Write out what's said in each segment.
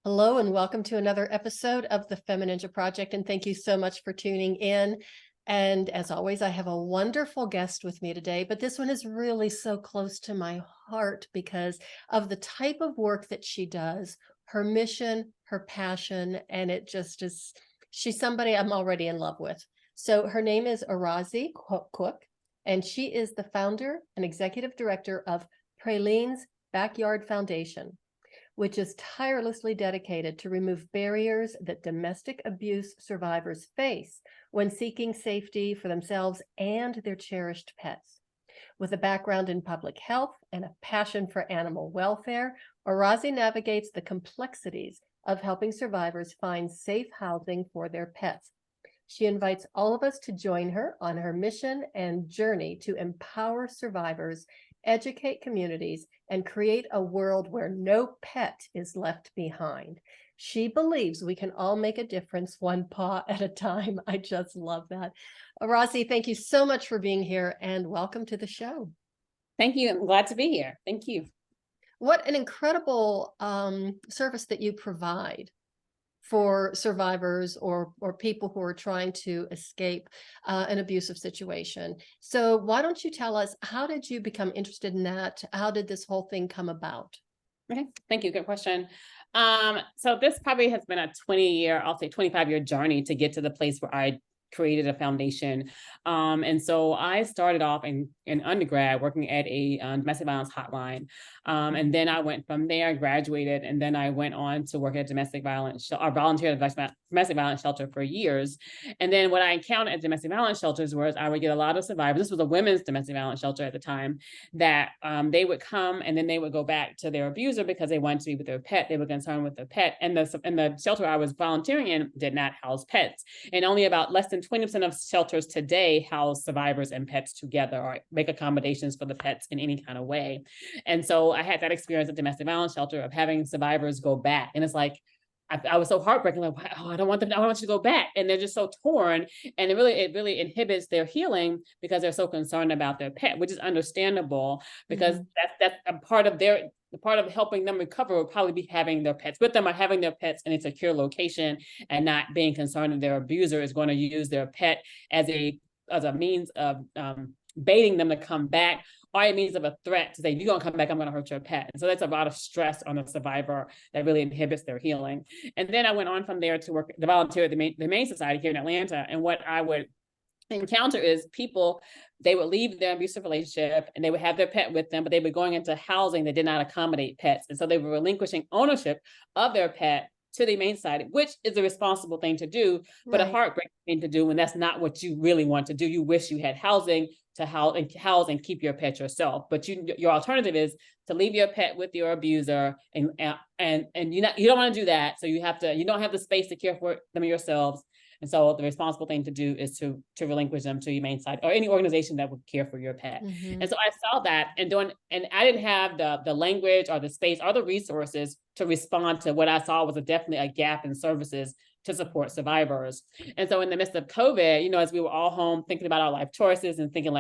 Hello and welcome to another episode of the FemiNinja Project, and thank you so much for tuning in. And as always, I have a wonderful guest with me today, but this one is really so close to my heart because of the type of work that she does, her mission, her passion, and it just is, she's somebody I'm already in love with. So her name is Orazie Cook, and she is the founder and executive director of Praline's Backyard Foundation, which is tirelessly dedicated to remove barriers that domestic abuse survivors face when seeking safety for themselves and their cherished pets. With a background in public health and a passion for animal welfare, Orazie navigates the complexities of helping survivors find safe housing for their pets. She invites all of us to join her on her mission and journey to empower survivors, educate communities, and create a world where no pet is left behind. She believes we can all make a difference one paw at a time. I just love that. Orazie, thank you so much for being here and welcome to the show. Thank you. I'm glad to be here. Thank you. What an incredible service that you provide for survivors or people who are trying to escape an abusive situation. So why don't you tell us, how did you become interested in that? How did this whole thing come about? Okay. Thank you. Good question. So this probably has been a 25-year journey to get to the place where I created a foundation. And so I started off in undergrad working at a domestic violence hotline. And then I went from there, graduated, and then I went on to work at domestic violence or volunteer at domestic violence shelter for years. And then what I encountered at domestic violence shelters was I would get a lot of survivors. This was a women's domestic violence shelter at the time, that they would come and then they would go back to their abuser because they wanted to be with their pet. They were concerned with their pet. And the shelter I was volunteering in did not house pets. And only about less than 20% of shelters today house survivors and pets together or make accommodations for the pets in any kind of way. And so I had that experience at domestic violence shelter of having survivors go back. And it's like, I was so heartbroken, like, oh, I don't want you to go back. And they're just so torn. And it really inhibits their healing because they're so concerned about their pet, which is understandable because that's a part of helping them recover will probably be having their pets with them or having their pets in a secure location and not being concerned that their abuser is going to use their pet as a means of baiting them to come back, or a means of a threat to say, if you're going to come back, I'm going to hurt your pet. And so that's a lot of stress on the survivor that really inhibits their healing. And then I went on from there to volunteer at the Humane Society here in Atlanta. And what I would encounter is people, they would leave their abusive relationship and they would have their pet with them, but they were going into housing that did not accommodate pets. And so they were relinquishing ownership of their pet to the Humane Society, which is a responsible thing to do, but a heartbreaking thing to do when that's not what you really want to do. You wish you had housing to house and keep your pet yourself, but your alternative is to leave your pet with your abuser, and you don't want to do that. So you don't have the space to care for them yourselves. And so the responsible thing to do is to relinquish them to Humane Society or any organization that would care for your pet. And so I saw that and I didn't have the language or the space or the resources to respond to what I saw was definitely a gap in services to support survivors. And so in the midst of COVID, as we were all home thinking about our life choices and thinking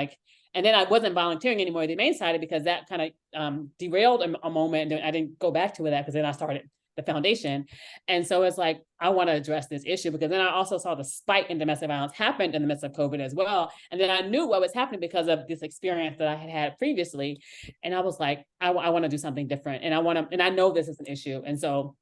and then I wasn't volunteering anymore at the Humane Society because that kind of derailed a moment. And I didn't go back to that because then I started the foundation. And so it's like, I want to address this issue because then I also saw the spike in domestic violence happened in the midst of COVID as well. And then I knew what was happening because of this experience that I had had previously. And I was like, I want to do something different. And I know this is an issue. And so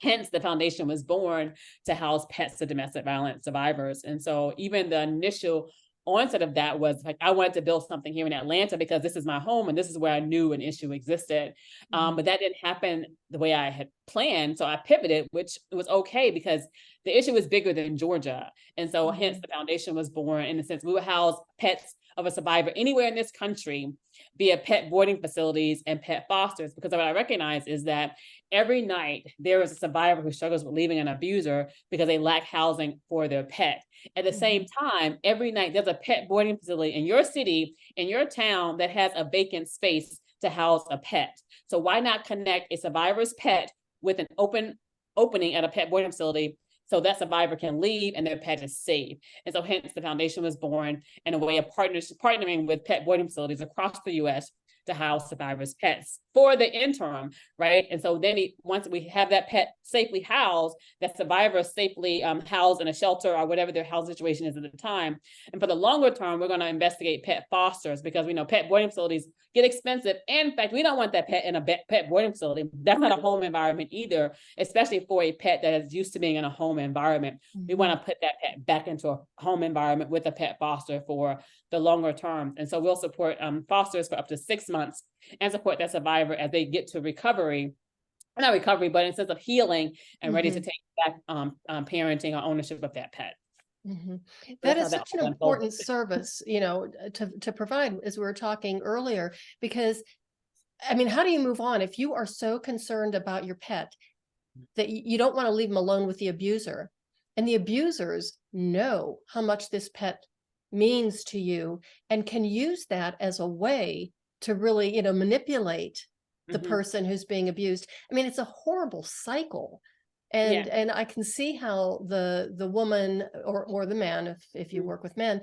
hence the foundation was born to house pets to domestic violence survivors. And so even the initial onset of that was like, I wanted to build something here in Atlanta because this is my home and this is where I knew an issue existed. But that didn't happen the way I had planned. So I pivoted, which was okay because the issue was bigger than Georgia. And so hence the foundation was born in the sense we would house pets of a survivor anywhere in this country via pet boarding facilities and pet fosters, because what I recognize is that every night there is a survivor who struggles with leaving an abuser because they lack housing for their pet. At the same time, every night there's a pet boarding facility in your city, in your town that has a vacant space to house a pet. So why not connect a survivor's pet with an opening at a pet boarding facility so that survivor can leave and their pet is safe? And so hence the foundation was born in a way of partnering with pet boarding facilities across the US to house survivors' pets for the interim, right? And so then once we have that pet safely housed, that survivor safely housed in a shelter or whatever their house situation is at the time. And for the longer term, we're going to investigate pet fosters, because we know pet boarding facilities get expensive. And in fact, we don't want that pet in a pet boarding facility. That's not a home environment either, especially for a pet that is used to being in a home environment. We want to put that pet back into a home environment with a pet foster for the longer term. And so we'll support fosters for up to 6 months and support that survivor as they get to recovery, not recovery, but in sense of healing and ready to take back parenting or ownership of that pet. That is such an important service, you know, to provide, as we were talking earlier, because I mean, how do you move on if you are so concerned about your pet that you don't want to leave them alone with the abuser, and the abusers know how much this pet means to you and can use that as a way to really, you know, manipulate the person who's being abused. I mean, it's a horrible cycle. And I can see how the woman or the man, if you work with men,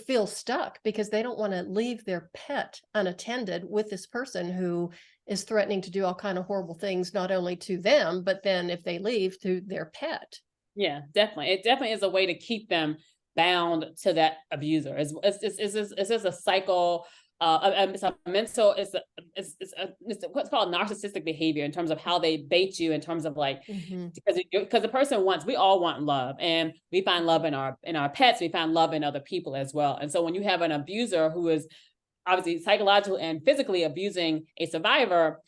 feel stuck because they don't want to leave their pet unattended with this person who is threatening to do all kind of horrible things, not only to them, but then if they leave, to their pet. Yeah, definitely. It definitely is a way to keep them bound to that abuser. It's just a cycle. It's a mental, it's what's called narcissistic behavior in terms of how they bait you, in terms of like, because the person wants, we all want love, and we find love in our pets, we find love in other people as well. And so when you have an abuser who is obviously psychological and physically abusing a survivor,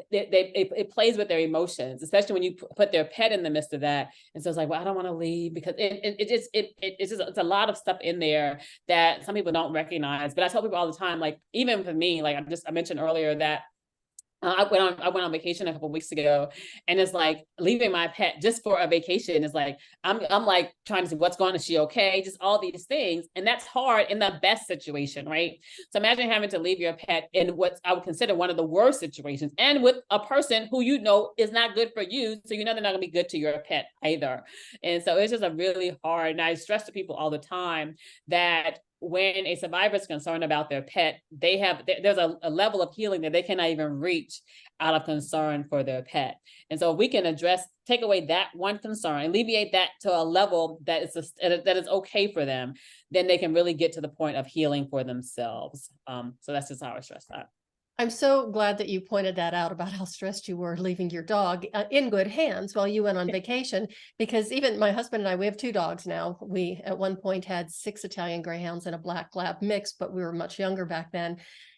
it plays with their emotions, especially when you put their pet in the midst of that. And so it's like, well, I don't want to leave, because it's a lot of stuff in there that some people don't recognize. But I tell people all the time, like, even for me, like I mentioned earlier that I went on vacation a couple of weeks ago, and it's like leaving my pet just for a vacation is like, I'm like trying to see what's going on. Is she okay? Just all these things. And that's hard in the best situation, right? So imagine having to leave your pet in what I would consider one of the worst situations, and with a person who you know is not good for you. So you know they're not gonna be good to your pet either. And so it's just a really hard, and I stress to people all the time that when a survivor is concerned about their pet, there's a level of healing that they cannot even reach out of concern for their pet. And so if we can take away that one concern, alleviate that to a level that is okay for them, then they can really get to the point of healing for themselves. So that's just how I stress that. I'm so glad that you pointed that out about how stressed you were leaving your dog in good hands while you went on vacation, because even my husband and I, we have 2 dogs now. We at one point had 6 Italian Greyhounds and a Black Lab mix, but we were much younger back then.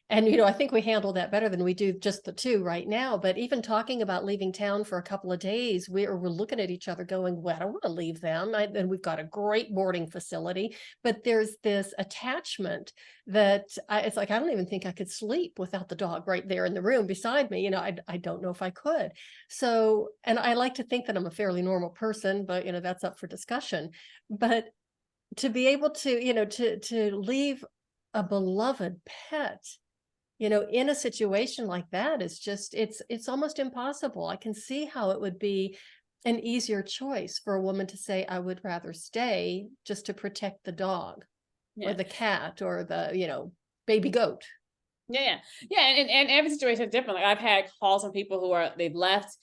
And, you know, I think we handled that better than we do just the 2 right now. But even talking about leaving town for a couple of days, we're looking at each other going, well, I don't want to leave them. And we've got a great boarding facility, but there's this attachment that it's like, I don't even think I could sleep without the dog right there in the room beside me. You know, I don't know if I could. So, and I like to think that I'm a fairly normal person, but, you know, that's up for discussion. But to be able to, you know, to leave a beloved pet, you know, in a situation like that is just, it's almost impossible. I can see how it would be an easier choice for a woman to say, I would rather stay just to protect the dog or the cat or the, you know, baby goat. Yeah. And every situation is different. Like I've had calls from people who they've left,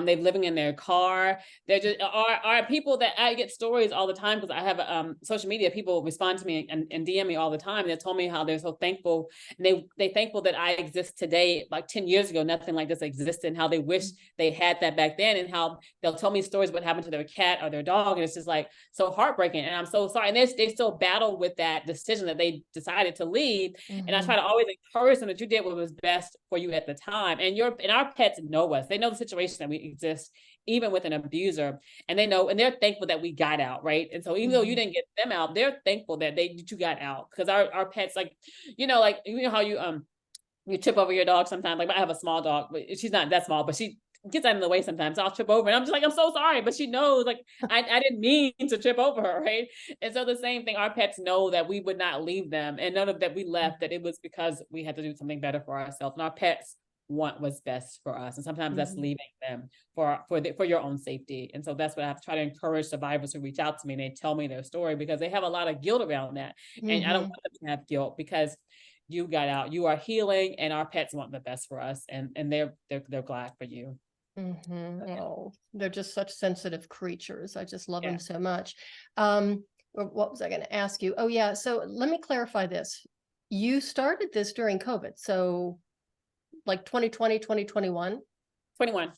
they've living in their car. They're just are people that I get stories all the time, because I have social media. People respond to me and DM me all the time. And they told me how they're so thankful, and they thankful that I exist today. Like 10 years ago, nothing like this existed, and how they wish they had that back then, and how they'll tell me stories what happened to their cat or their dog, and it's just like so heartbreaking. And I'm so sorry. And they still battle with that decision that they decided to leave. And I try to always encourage them that you did what was best for you at the time. And our pets know us. They know the situation that we exist, even with an abuser, and they know, and they're thankful that we got out, right? And so even though you didn't get them out, they're thankful that you got out, because our pets, like you know how you trip over your dog sometimes. Like I have a small dog, but she's not that small, but she gets out of the way sometimes. So I'll trip over, and I'm just like, I'm so sorry, but she knows, like I didn't mean to trip over her, right? And so the same thing, our pets know that we would not leave them, and none of that we left, that it was because we had to do something better for ourselves, and our pets want what's best for us, and sometimes that's leaving them for your own safety. And so that's what I have to try to encourage survivors who reach out to me and they tell me their story, because they have a lot of guilt around that, and I don't want them to have guilt, because you got out, you are healing, and our pets want the best for us, and they're glad for you. Oh, they're just such sensitive creatures. I just love Yeah. them so much. What was I going to ask you? Oh, yeah. So let me clarify this. You started this during COVID. So like 2020, 2021? 21.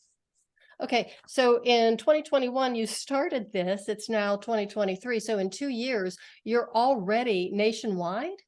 Okay. So in 2021, you started this. It's now 2023. So in 2 years, you're already nationwide?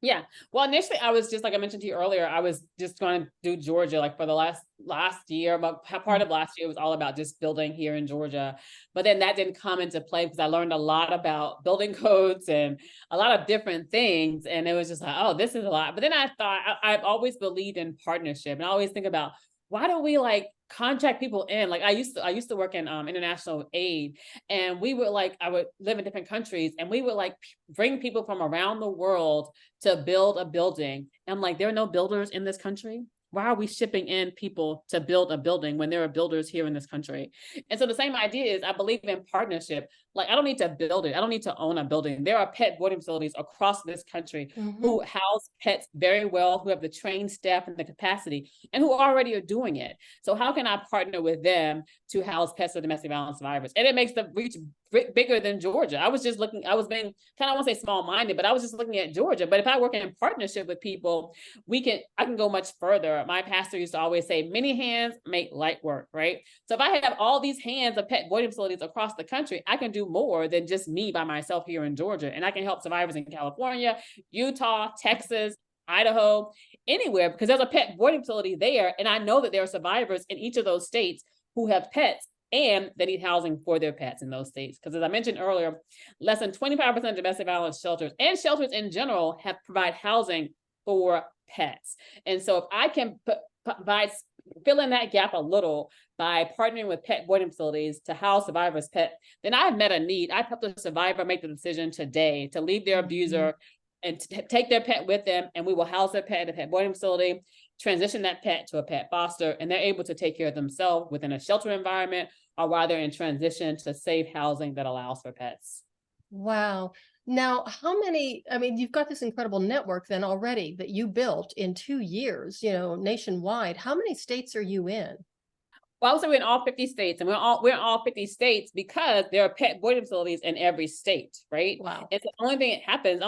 Yeah. Well, initially I was just, like I mentioned to you earlier, I was just going to do Georgia like for the last year, but part of last year was all about just building here in Georgia. But then that didn't come into play because I learned a lot about building codes and a lot of different things. And it was just like, oh, this is a lot. But then I thought I've always believed in partnership, and I always think about, why don't we like contract people in? Like I used to work in international aid, and we would like, I would live in different countries, and we would like bring people from around the world to build a building. And I'm like, there are no builders in this country. Why are we shipping in people to build a building when there are builders here in this country? And so the same idea is, I believe in partnership. Like, I don't need to build it. I don't need to own a building. There are pet boarding facilities across this country who house pets very well, who have the trained staff and the capacity, and who already are doing it. So how can I partner with them to house pets of domestic violence survivors? And it makes the reach bigger than Georgia. I was just looking, I was being kind of, I won't say small minded, but I was just looking at Georgia. But if I work in partnership with people, I can go much further. My pastor used to always say, many hands make light work, right? So if I have all these hands of pet boarding facilities across the country, I can do more than just me by myself here in Georgia. And I can help survivors in California, Utah, Texas, Idaho, anywhere, because there's a pet boarding facility there. And I know that there are survivors in each of those states who have pets and they need housing for their pets in those states. Because as I mentioned earlier, less than 25% of domestic violence shelters and shelters in general provide housing for pets. And so if I can fill in that gap a little by partnering with pet boarding facilities to house survivors' pet, then I've met a need. I've helped a survivor make the decision today to leave their abuser and take their pet with them, and we will house their pet at a pet boarding facility, transition that pet to a pet foster, and they're able to take care of themselves within a shelter environment or while they're in transition to safe housing that allows for pets. Wow. Now, how many, I mean, you've got this incredible network then already that you built in 2 years, nationwide. How many states are you in? Well, I would say we're in all 50 states, and we're in all 50 states because there are pet boarding facilities in every state, right? Wow. It's the only thing that happens, the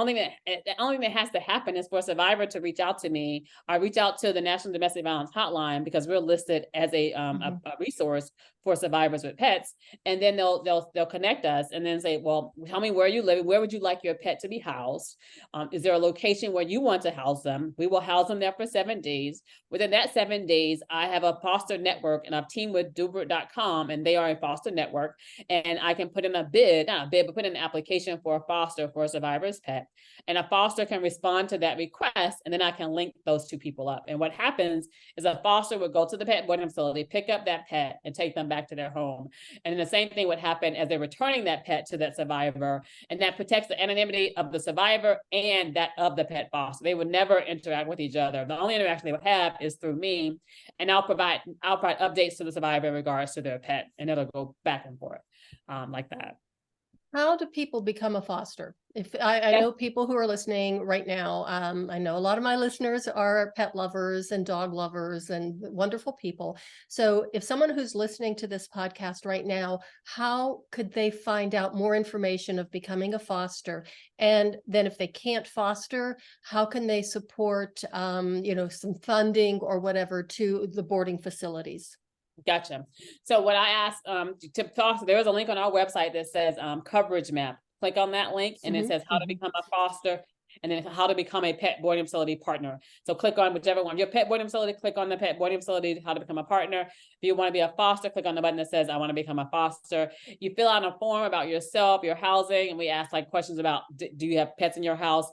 only thing that has to happen is for a survivor to reach out to me or reach out to the National Domestic Violence Hotline, because we're listed as a resource for survivors with pets. And then they'll connect us and then say, well, tell me where you live. Where would you like your pet to be housed? Is there a location where you want to house them? We will house them there for 7 days. Within that 7 days, I have a foster network, and I've teamed with Dubert.com, and they are a foster network. And I can put in not a bid, but put in an application for a foster for a survivor's pet. And a foster can respond to that request, and then I can link those two people up. And what happens is a foster would go to the pet boarding facility, pick up that pet, and take them back to their home. And then the same thing would happen as they're returning that pet to that survivor, and that protects the anonymity of the survivor and that of the pet foster. They would never interact with each other. The only interaction they would have is through me, and I'll provide updates to the survivor in regards to their pet, and it'll go back and forth like that. How do people become a foster? If I know people who are listening right now, I know a lot of my listeners are pet lovers and dog lovers and wonderful people. So if someone who's listening to this podcast right now, how could they find out more information of becoming a foster? And then if they can't foster, how can they support, some funding or whatever to the boarding facilities? Gotcha. So what I asked to foster, there is a link on our website that says coverage map. Click on that link, and it says how to become a foster, and then how to become a pet boarding facility partner. So click on whichever one. Your pet boarding facility, click on the pet boarding facility, how to become a partner. If you want to be a foster, click on the button that says I want to become a foster. You fill out a form about yourself, your housing, and we ask like questions about, do you have pets in your house?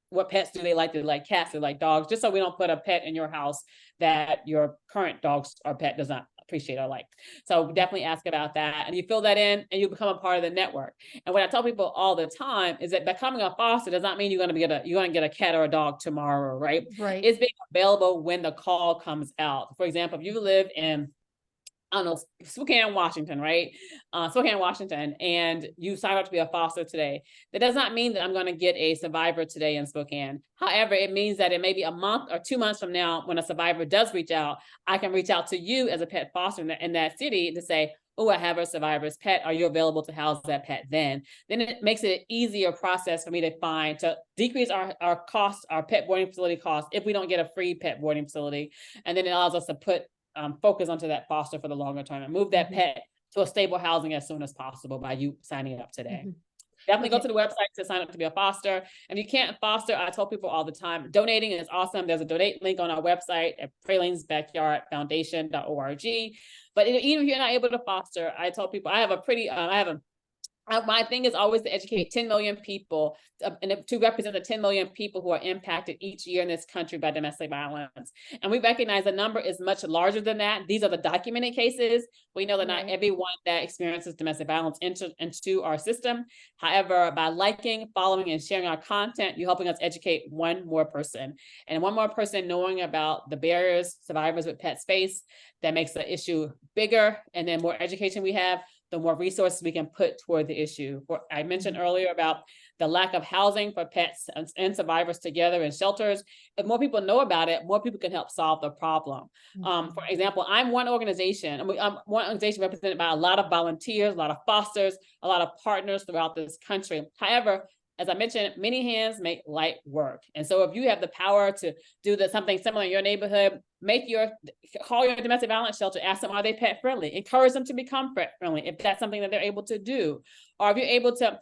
What pets do they like? Do they like cats? Do they like dogs? Just so we don't put a pet in your house that your current dogs or pet does not appreciate or like. So definitely ask about that. And you fill that in and you become a part of the network. And what I tell people all the time is that becoming a foster does not mean you're going to get a cat or a dog tomorrow, right? Right. It's being available when the call comes out. For example, if you live in I don't know, Spokane, Washington, right? Spokane, Washington, and you sign up to be a foster today. That does not mean that I'm going to get a survivor today in Spokane. However, it means that it may be a month or 2 months from now, when a survivor does reach out, I can reach out to you as a pet foster in that city to say, oh, I have a survivor's pet. Are you available to house that pet then? Then it makes it an easier process for me to decrease our costs, our pet boarding facility costs, if we don't get a free pet boarding facility. And then it allows us to put focus onto that foster for the longer term and move that pet to a stable housing as soon as possible by you signing up today. Definitely go to the website to sign up to be a foster. And if you can't foster, I tell people all the time, donating is awesome. There's a donate link on our website at pralinesbackyardfoundation.org. But even if you're not able to foster, I tell people my thing is always to educate 10 million people and to represent the 10 million people who are impacted each year in this country by domestic violence. And we recognize the number is much larger than that. These are the documented cases. We know that not everyone that experiences domestic violence enters into our system. However, by liking, following, and sharing our content, you're helping us educate one more person. And one more person knowing about the barriers survivors with pets face, that makes the issue bigger. And then more education we have, the more resources we can put toward the issue. I mentioned earlier about the lack of housing for pets and survivors together in shelters. If more people know about it, more people can help solve the problem. For example, I'm one organization, and I'm one organization represented by a lot of volunteers, a lot of fosters, a lot of partners throughout this country. However, as I mentioned, many hands make light work. And so if you have the power to do something similar in your neighborhood, call your domestic violence shelter, ask them, are they pet friendly? Encourage them to become pet friendly if that's something that they're able to do. Or if you're able to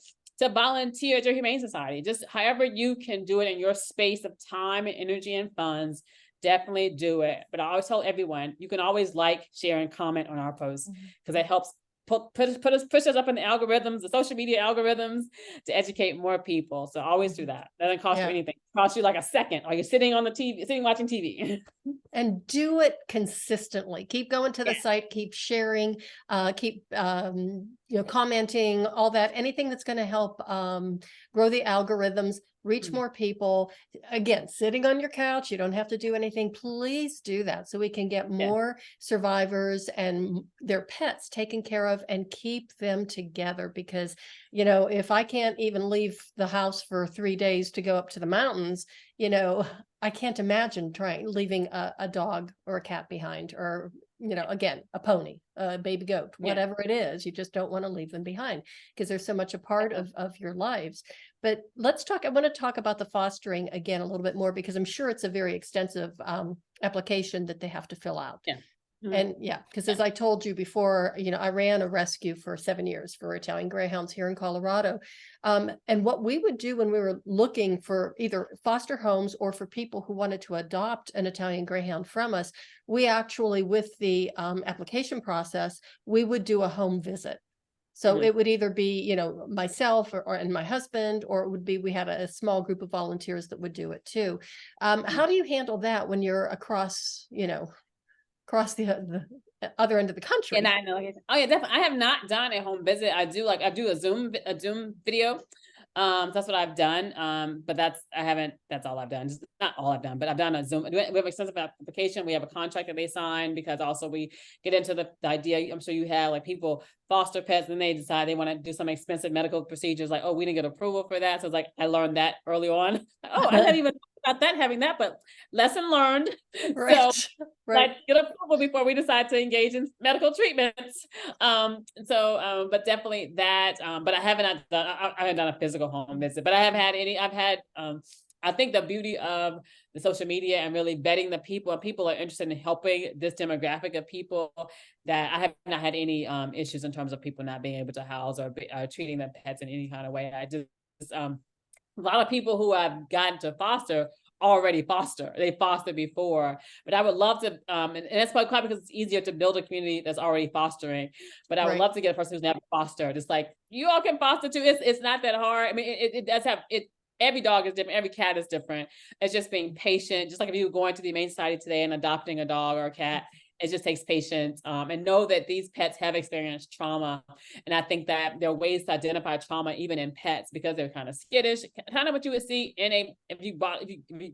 volunteer at your Humane Society, just however you can do it in your space of time and energy and funds, definitely do it. But I always tell everyone, you can always like, share, and comment on our posts, because that helps push us up in the algorithms, the social media algorithms, to educate more people. So always do that. That doesn't cost you anything. It costs you like a second, or you're sitting on the TV, watching TV. And do it consistently. Keep going to the site, keep sharing, keep commenting, all that, anything that's going to help grow the algorithms, reach more people. Again, sitting on your couch, you don't have to do anything. Please do that so we can get more survivors and their pets taken care of and keep them together. Because, if I can't even leave the house for 3 days to go up to the mountains, I can't imagine leaving a dog or a cat behind, or, again, a pony, a baby goat, whatever it is. You just don't want to leave them behind because they're so much a part of your lives. But I want to talk about the fostering again a little bit more, because I'm sure it's a very extensive application that they have to fill out. And because as I told you before, I ran a rescue for 7 years for Italian Greyhounds here in Colorado. And what we would do when we were looking for either foster homes or for people who wanted to adopt an Italian Greyhound from us, we actually, with the application process, we would do a home visit. So it would either be, myself and my husband, or it would be, we had a small group of volunteers that would do it too. How do you handle that when you're across the other end of the country? And I know, definitely. I have not done a home visit. I do a Zoom video. That's what I've done. But that's all I've done. Just not all I've done, but I've done a Zoom. We have extensive application. We have a contract that they sign, because also we get into the idea. I'm sure you have like people foster pets, and they decide they want to do some expensive medical procedures. Like, oh, we didn't get approval for that. So it's like, I learned that early on. Oh, I hadn't even thought about having that, but lesson learned. Right. So let's get approval before we decide to engage in medical treatments. But definitely that. But I haven't done a physical home visit, but I think the beauty of the social media and really vetting the people, and people are interested in helping this demographic of people, that I have not had any issues in terms of people not being able to house or treating their pets in any kind of way. I just, a lot of people who I've gotten to foster already foster. They fostered before, but I would love to, and that's probably because it's easier to build a community that's already fostering. But I would love to get a person who's never fostered. It's like, you all can foster too. It's not that hard. I mean, it does have it. Every dog is different. Every cat is different. It's just being patient. Just like if you were going to the Humane Society today and adopting a dog or a cat, it just takes patience, and know that these pets have experienced trauma. And I think that there are ways to identify trauma even in pets, because they're kind of skittish, kind of what you would see in a, if you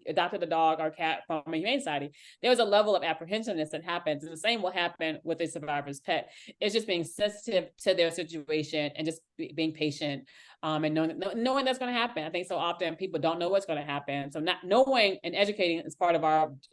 adopted a dog or cat from a humane society, there's a level of apprehensiveness that happens. And the same will happen with a survivor's pet. It's just being sensitive to their situation and just being patient, and knowing that's going to happen. I think so often people don't know what's going to happen. So not knowing and educating is part of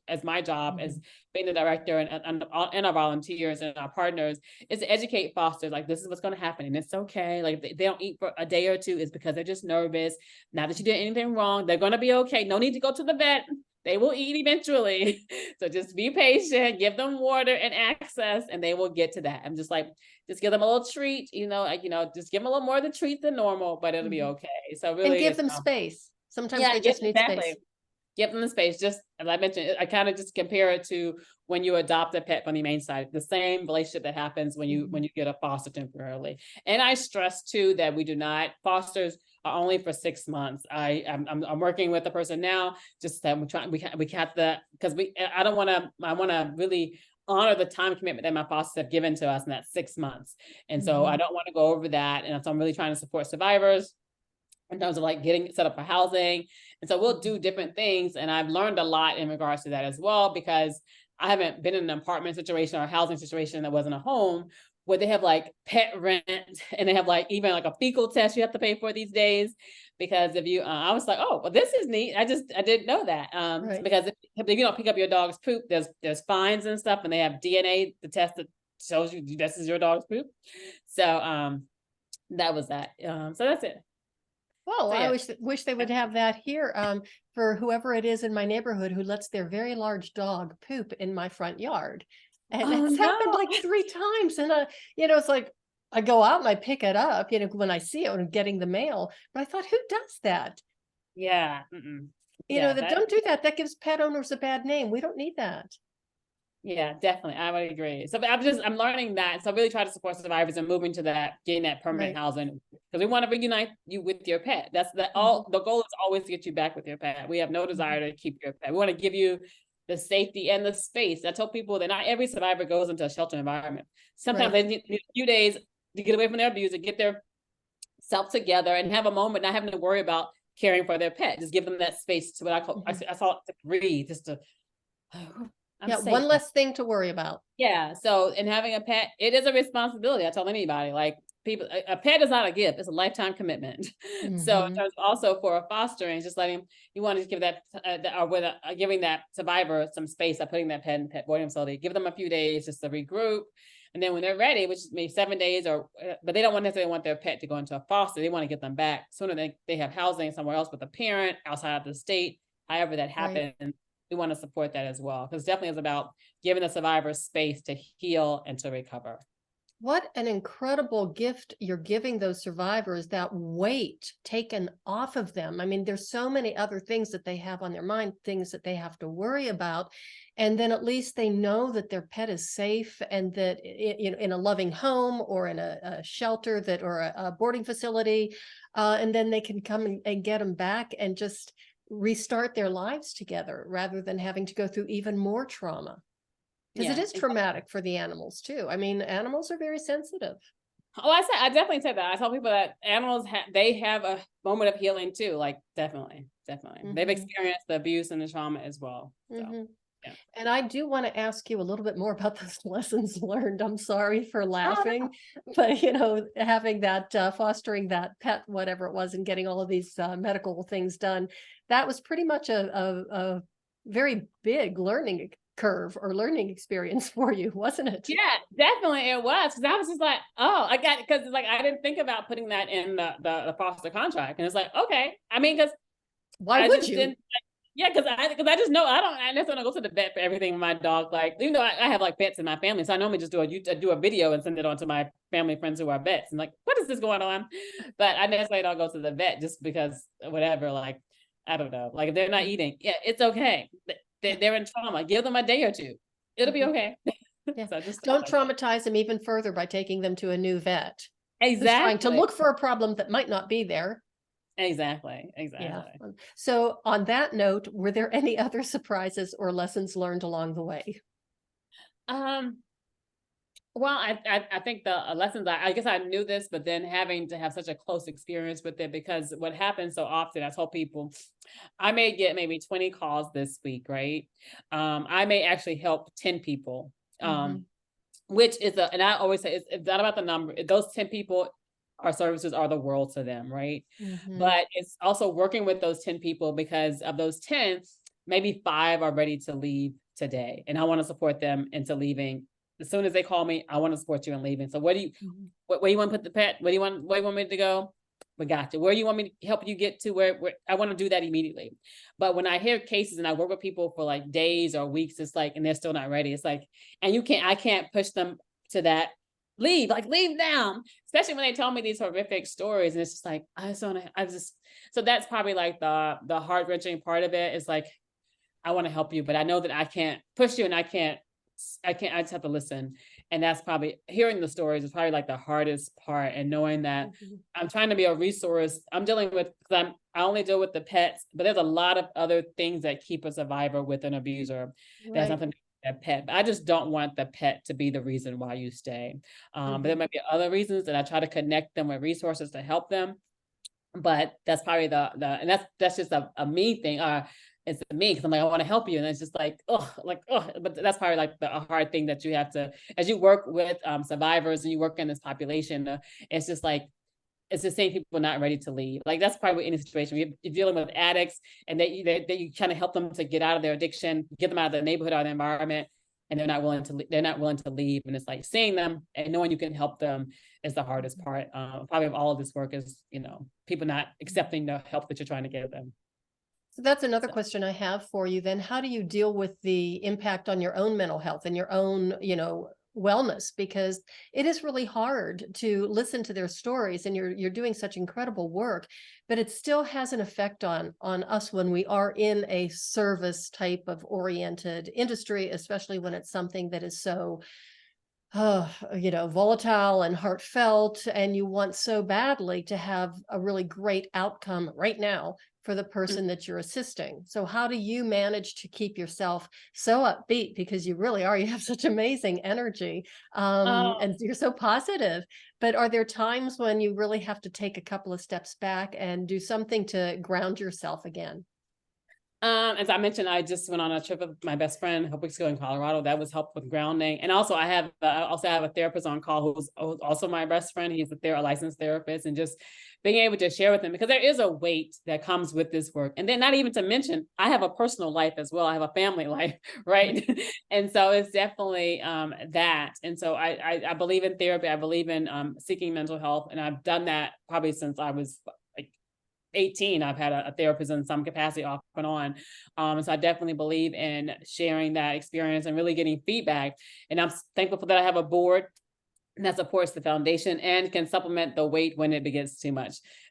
as my job as being the director, and our volunteers and our partners, is to educate fosters, like, this is what's going to happen and it's okay. Like, if they don't eat for a day or two, it's because they're just nervous. Not that you did anything wrong. They're going to be okay. No need to go to the vet. They will eat eventually. So just be patient, give them water and access, and they will get to that. I'm just like, just give them a little treat, just give them a little more of the treat than normal, but it'll be okay. So really, And give them space. Sometimes yeah, they just need space. Give them the space. Just as I mentioned, I kind of just compare it to when you adopt a pet from the humane side, the same relationship that happens when you get a foster temporarily. And I stress too that we do not, fosters are only for 6 months. I'm working with a person now, just that we're trying, we have the, because I want to really honor the time commitment that my fosters have given to us in that 6 months. And so I don't want to go over that. And so I'm really trying to support survivors in terms of like getting set up for housing. And so we'll do different things. And I've learned a lot in regards to that as well, because I haven't been in an apartment situation or a housing situation that wasn't a home, where they have like pet rent, and they have like even like a fecal test you have to pay for these days. Because if you, I was like, oh, well, this is neat. I didn't know that. Right. Because if you don't pick up your dog's poop, there's fines and stuff, and they have DNA, the test that shows you this is your dog's poop. So that was that. So that's it. Well, So, I yeah. wish they would have that here, for whoever it is in my neighborhood who lets their very large dog poop in my front yard. And Oh, it's happened no. like 3 times. And, it's like, I go out and I pick it up, when I see it when I'm getting the mail. But I thought, who does that? Yeah. Yeah, Don't do that. That gives pet owners a bad name. We don't need that. yeah, definitely. I would agree. So I'm learning that. So I really try to support survivors and moving to that, getting that permanent Right. housing, because we want to reunite you with your pet. That's the goal is always to get you back with your pet. We have no desire to keep your pet. We want to give you the safety and the space. I tell people that not every survivor goes into a shelter environment. Sometimes Right. they need a few days to get away from their abuser, get their self together, and have a moment, not having to worry about caring for their pet. Just give them that space to what I call, I call it to breathe, just to, I'm Yeah. safe One now. less thing to worry about. Yeah. So, and having a pet, it is a responsibility. I tell anybody, like, people, a pet is not a gift; it's a lifetime commitment. So, in Mhm. terms also for a fostering, just letting, you want to give that, giving that survivor some space by putting that pet in pet boarding facility. Give them a few days just to regroup, and then when they're ready, which is maybe 7 days, but they don't necessarily want their pet to go into a foster. They want to get them back sooner. They have housing somewhere else with a parent outside of the state. However that Right. happens, we want to support that as well, because definitely is about giving the survivors space to heal and to recover. What an incredible gift you're giving those survivors, that weight taken off of them. I mean, there's so many other things that they have on their mind, things that they have to worry about. And then at least they know that their pet is safe, and that in a loving home, or in a shelter, or a boarding facility. And then they can come and get them back and just restart their lives together, rather than having to go through even more trauma. Because it Yeah. is traumatic for the animals too. I mean, animals are very sensitive. Oh, I definitely said that. I tell people that animals they have a moment of healing too. Like, definitely. They've Mhm, experienced the abuse and the trauma as well. So mhm. yeah. And I do want to ask you a little bit more about those lessons learned. I'm sorry for Oh, laughing, no. but having that, fostering that pet, whatever it was, and getting all of these medical things done, that was pretty much a very big learning curve, or learning experience for you, wasn't it? Yeah, definitely it was, because I was just like, oh, I got, because like I didn't think about putting that in the foster contract, and it's like, okay, I mean, because Why I would just you? didn't. Yeah, because I just know I necessarily go to the vet for everything with my dog. Like, even though I have like vets in my family, so I normally just do a video and send it on to my family friends who are vets, and like, what is this going on? But I necessarily don't go to the vet just because whatever. Like, I don't know. Like, if they're not eating, yeah, it's okay. Yeah. They're in trauma. Give them a day or two. It'll be Mhm. okay. Yeah. So just stuff Don't like that. traumatize them even further by taking them to a new vet who's trying to Exactly. look for a problem that might not be there. Exactly. Yeah. Exactly. So on that note, were there any other surprises or lessons learned along the way? Um, well, I think the lessons, I guess I knew this, but then having to have such a close experience with it, because what happens so often, I told people, I may get maybe 20 calls this week, right? I may actually help 10 people. Mm-hmm. Which is and I always say it's not about the number. Those 10 people, our services are the world to them, right? Mm-hmm. But it's also working with those 10 people, because of those 10, maybe 5 are ready to leave today. And I want to support them into leaving. As soon as they call me, I want to support you in leaving. So Mm-hmm. where you want to put the pet? Where you want me to go? We got you. Where you want me to help you get to, where I want to do that immediately. But when I hear cases and I work with people for like days or weeks, it's like, and they're still not ready. It's like, and I can't push them to that. Leave now. Especially when they tell me these horrific stories. And it's just like, so that's probably like the heart wrenching part of it, is like, I want to help you, but I know that I can't push you, and I just have to listen. And that's probably, hearing the stories is probably like the hardest part. And knowing that Mm-hmm. I'm trying to be a resource. I'm dealing with, because I only deal with the pets, but there's a lot of other things that keep a survivor with an abuser. That's Right. nothing to do with that pet. But I just don't want the pet to be the reason why you stay. But Mm-hmm. there might be other reasons, and I try to connect them with resources to help them. But that's probably and that's just a me thing. It's me, because I'm like, I want to help you, and it's just like. But that's probably like a hard thing that you have to, as you work with survivors and you work in this population. It's just like, it's the same people not ready to leave. Like, that's probably any situation. You're dealing with addicts, and that you kind of help them to get out of their addiction, get them out of the neighborhood or the environment, and they're not willing to leave. And it's like, seeing them and knowing you can help them is the hardest part. Probably of all of this work is, people not accepting the help that you're trying to give them. So that's another So, question I have for you then. How do you deal with the impact on your own mental health and your own, wellness? Because it is really hard to listen to their stories, and you're doing such incredible work, but it still has an effect on us when we are in a service type of oriented industry, especially when it's something that is so volatile and heartfelt, and you want so badly to have a really great outcome right now for the person that you're assisting. So how do you manage to keep yourself so upbeat, because you really are, you have such amazing energy, oh, and you're so positive, but are there times when you really have to take a couple of steps back and do something to ground yourself again? As I mentioned, I just went on a trip with my best friend a couple weeks ago in Colorado. That was help with grounding. And also I have a therapist on call who's also my best friend. He's a licensed therapist, and just being able to share with him, because there is a weight that comes with this work. And then, not even to mention, I have a personal life as well. I have a family life, right? And so it's definitely that. And so I believe in therapy. I believe in seeking mental health. And I've done that probably since I was like 18. I've had a therapist in some capacity off and on. So I definitely believe in sharing that experience and really getting feedback. And I'm thankful that I have a board that supports the foundation and can supplement the weight when it begins too much.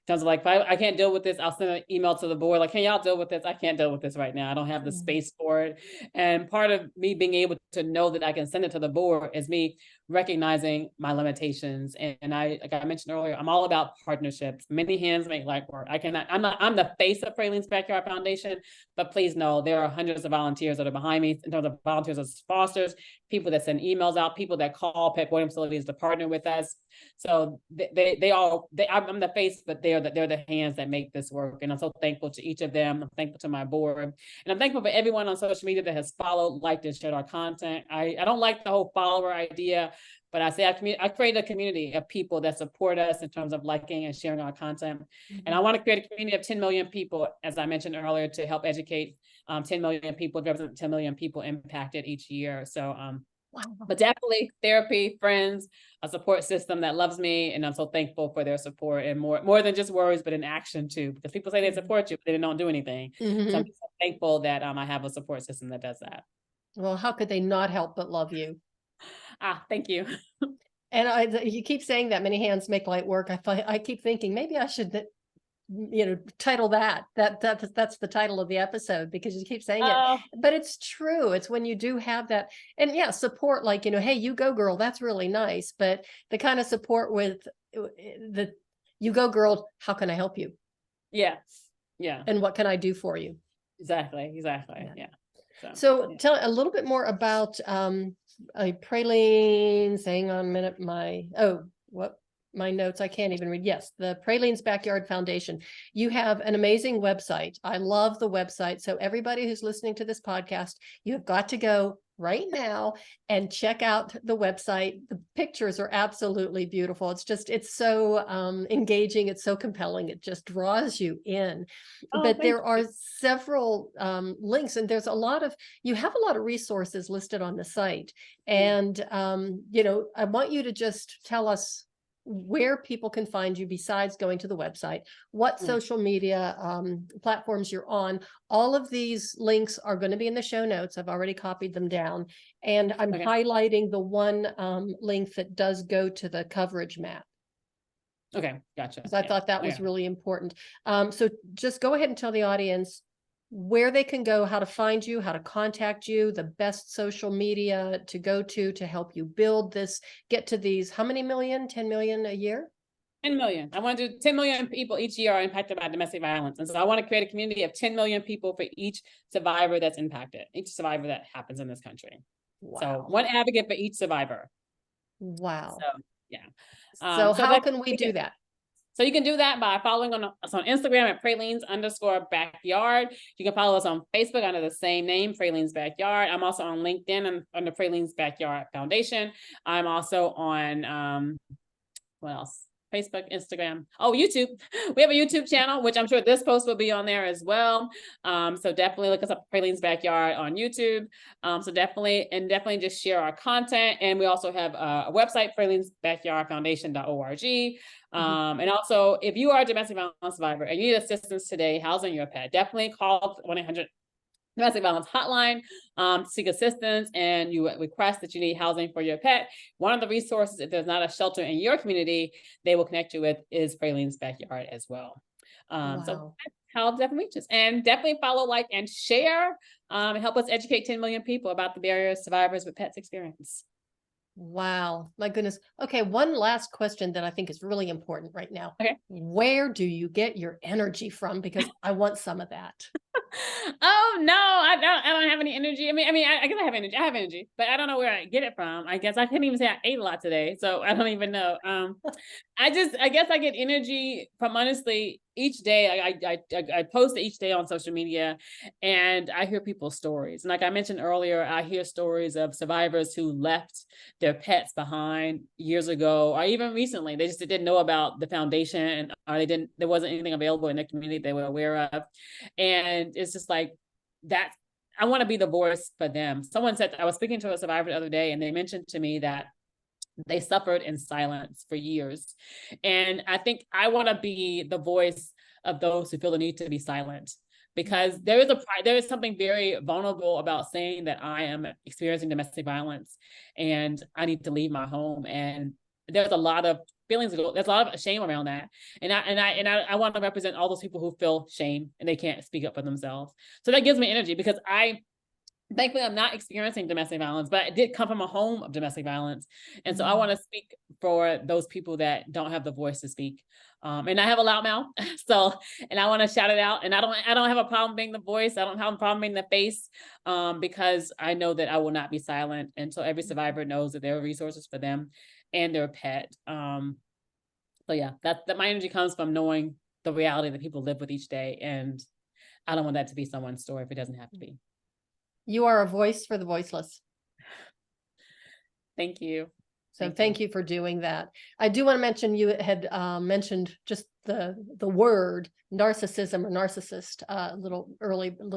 In terms of like, if I can't deal with this, I'll send an email to the board like, can y'all deal with this? I can't deal with this right now. I don't have the Mhm. space for it. And part of me being able to know that I can send it to the board is me recognizing my limitations. And like I mentioned earlier, I'm all about partnerships. Many hands make light work. I'm the face of Praline's Backyard Foundation, but please know there are hundreds of volunteers that are behind me, in terms of volunteers as fosters, people that send emails out, people that call pet boarding facilities to partner with us. So I'm the face, but they're the hands that make this work. And I'm so thankful to each of them. I'm thankful to my board, and I'm thankful for everyone on social media that has followed, liked, and shared our content. I don't like the whole follower idea, but I create a community of people that support us in terms of liking and sharing our content. And I Mhm. want to create a community of 10 million people, as I mentioned earlier, to help educate 10 million people, represent 10 million people impacted each year. So, Wow. but definitely therapy, friends, a support system that loves me. And I'm so thankful for their support, and more than just words, but in action too, because people say they Mhm. support you, but they don't do anything. So I'm Mhm. just so thankful that I have a support system that does that. Well, how could they not help but love you? Thank you. And you keep saying that many hands make light work. I keep thinking maybe I should, title that's the title of the episode, because you keep saying it. Oh, But it's true. It's when you do have that, and yeah, support, like, hey, you go girl, that's really nice. But the kind of support with the you go girl, how can I help you? yeah. Yeah, And what can I do for you? exactly. Exactly. Yeah. Yeah. So, So yeah. tell a little bit more about Pralines, hang on a minute, my notes, I can't even read. Yes, the Praline's Backyard Foundation. You have an amazing website. I love the website. So everybody who's listening to this podcast, you have got to go right now and check out the website. The pictures are absolutely beautiful. It's so engaging. It's so compelling. It just draws you in. Oh, But thank there you. are several links, and you have a lot of resources listed on the site. And, I want you to just tell us where people can find you besides going to the website, what social media platforms you're on. All of these links are going to be in the show notes. I've already copied them down, and I'm highlighting the one link that does go to the coverage map. Okay, gotcha. Because I thought that was really important. So just go ahead and tell the audience where they can go, how to find you, how to contact you, the best social media to go to help you build this, get to these, how many million, 10 million a year? 10 million. I want to do 10 million people each year are impacted by domestic violence. And so I want to create a community of 10 million people for each survivor that's impacted, each survivor that happens in this country. Wow. So one advocate for each survivor. Wow. So, yeah. So how can we do that? So you can do that by following us on Instagram at Pralines_backyard. You can follow us on Facebook under the same name, Pralines Backyard. I'm also on LinkedIn under Pralines Backyard Foundation. I'm also on, what else? Facebook, Instagram, YouTube. We have a YouTube channel, which I'm sure this post will be on there as well. So definitely look us up, Pralines Backyard on YouTube. So definitely just share our content. And we also have a website, pralinesbackyardfoundation.org. And also, if you are a domestic violence survivor and you need assistance today housing your pet, definitely call 1-800 domestic violence hotline to seek assistance, and you request that you need housing for your pet. One of the resources, if there's not a shelter in your community, they will connect you with is Praline's Backyard as well. So that's how definitely reach us. And definitely follow, like, and share, and help us educate 10 million people about the barriers survivors with pets experience. Wow, my goodness. Okay, one last question that I think is really important right now. Okay. Where do you get your energy from? Because I want some of that. Oh no, I don't have any energy. I guess I have energy. I have energy, but I don't know where I get it from. I guess I couldn't even say I ate a lot today, so I don't even know. I guess I get energy from, honestly, each day. I post each day on social media, and I hear people's stories. And like I mentioned earlier, I hear stories of survivors who left their pets behind years ago, or even recently. They just didn't know about the foundation, or there wasn't anything available in their community they were aware of. And it's just like that. I want to be the voice for them. Someone said, I was speaking to a survivor the other day, and they mentioned to me that they suffered in silence for years. And I think I want to be the voice of those who feel the need to be silent, because there is something very vulnerable about saying that I am experiencing domestic violence and I need to leave my home. And there's a lot of feelings, there's a lot of shame around that. And I want to represent all those people who feel shame and they can't speak up for themselves. So that gives me energy, because thankfully, I'm not experiencing domestic violence, but I did come from a home of domestic violence. And so I want to speak for those people that don't have the voice to speak. And I have a loud mouth. And I want to shout it out. And I don't have a problem being the voice. I don't have a problem being the face, because I know that I will not be silent until every survivor knows that there are resources for them and their pet. So yeah, that my energy comes from knowing the reality that people live with each day. And I don't want that to be someone's story if it doesn't have to be. You are a voice for the voiceless. Thank you. So thank you for doing that. I do want to mention, you had mentioned just the word narcissism or narcissist a little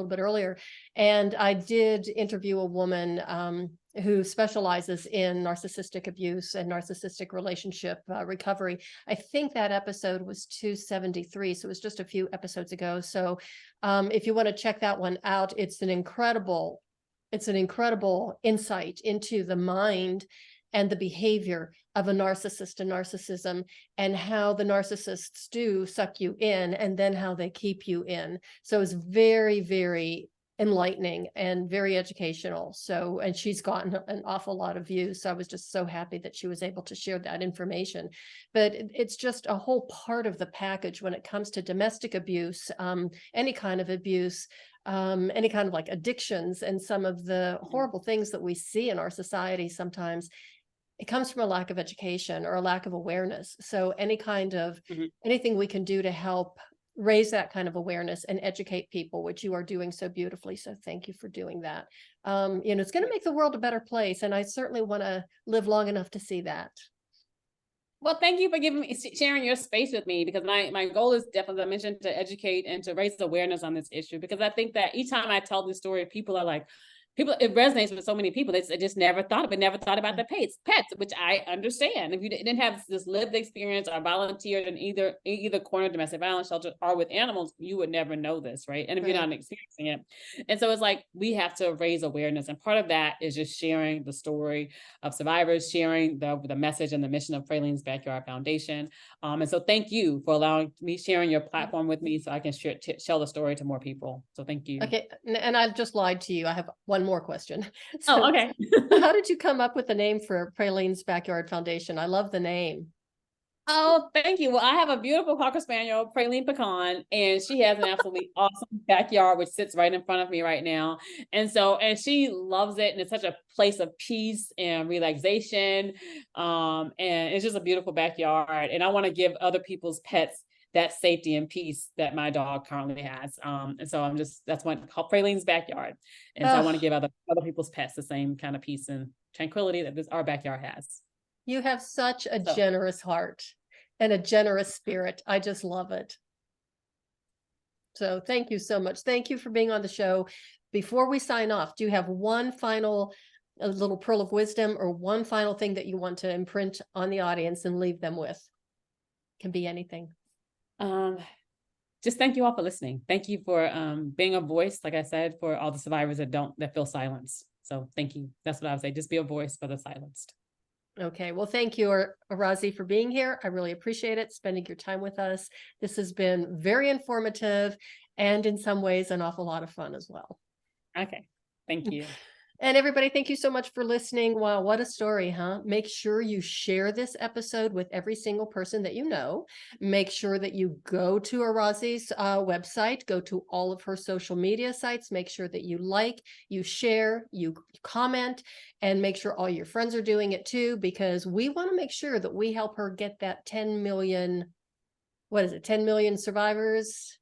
bit earlier. And I did interview a woman who specializes in narcissistic abuse and narcissistic relationship recovery. I think that episode was 273. So it was just a few episodes ago. So if you want to check that one out, it's an incredible insight into the mind and the behavior of a narcissist and narcissism, and how the narcissists do suck you in and then how they keep you in. So it's very, very enlightening and very educational. So, and she's gotten an awful lot of views. So I was just so happy that she was able to share that information. But it's just a whole part of the package when it comes to domestic abuse, any kind of abuse, any kind of like addictions, and some of the horrible things that we see in our society sometimes. It comes from a lack of education or a lack of awareness. So any kind of anything we can do to help raise that kind of awareness and educate people, which you are doing so beautifully. So thank you for doing that. It's going to make the world a better place. And I certainly want to live long enough to see that. Well, thank you for sharing your space with me, because my goal is definitely, as I mentioned, to educate and to raise awareness on this issue, because I think that each time I tell this story, people are like, it resonates with so many people. They just never thought of it, never thought about the pets, which I understand. If you didn't have this lived experience or volunteered in either corner of domestic violence shelter or with animals, you would never know this, right? And if you're not experiencing it. And so it's like, we have to raise awareness. And part of that is just sharing the story of survivors, sharing the message and the mission of Praline's Backyard Foundation. And so thank you for allowing me, sharing your platform with me, so I can tell the story to more people. So thank you. Okay. And I've just lied to you. I have one more question. So, oh, okay. How did you come up with the name for Praline's Backyard Foundation? I love the name. Oh, thank you. Well, I have a beautiful Cocker Spaniel, Praline Pecan, and she has an absolutely awesome backyard, which sits right in front of me right now. And she loves it. And it's such a place of peace and relaxation. And it's just a beautiful backyard. And I want to give other people's pets that safety and peace that my dog currently has. And so that's what called Praline's Backyard. And so I want to give other people's pets the same kind of peace and tranquility that our backyard has. You have such a generous heart and a generous spirit. I just love it. So thank you so much. Thank you for being on the show. Before we sign off, do you have one final little pearl of wisdom or one final thing that you want to imprint on the audience and leave them with? Can be anything. Just thank you all for listening. Thank you for being a voice, like I said, for all the survivors that feel silenced. So thank you. That's what I would say. Just be a voice for the silenced. Okay. Well, thank you, Orazie, for being here. I really appreciate it, spending your time with us. This has been very informative and in some ways an awful lot of fun as well. Okay. Thank you. And everybody, thank you so much for listening. Wow, what a story, huh? Make sure you share this episode with every single person that you know. Make sure that you go to Orazie's website, go to all of her social media sites. Make sure that you like, you share, you comment, and make sure all your friends are doing it too, because we want to make sure that we help her get that 10 million, 10 million survivors?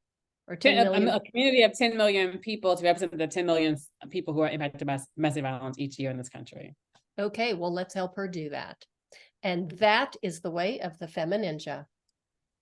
Or 10 million? A community of 10 million people to represent the 10 million people who are impacted by domestic violence each year in this country. Okay, well, let's help her do that. And that is the way of the FemiNinja.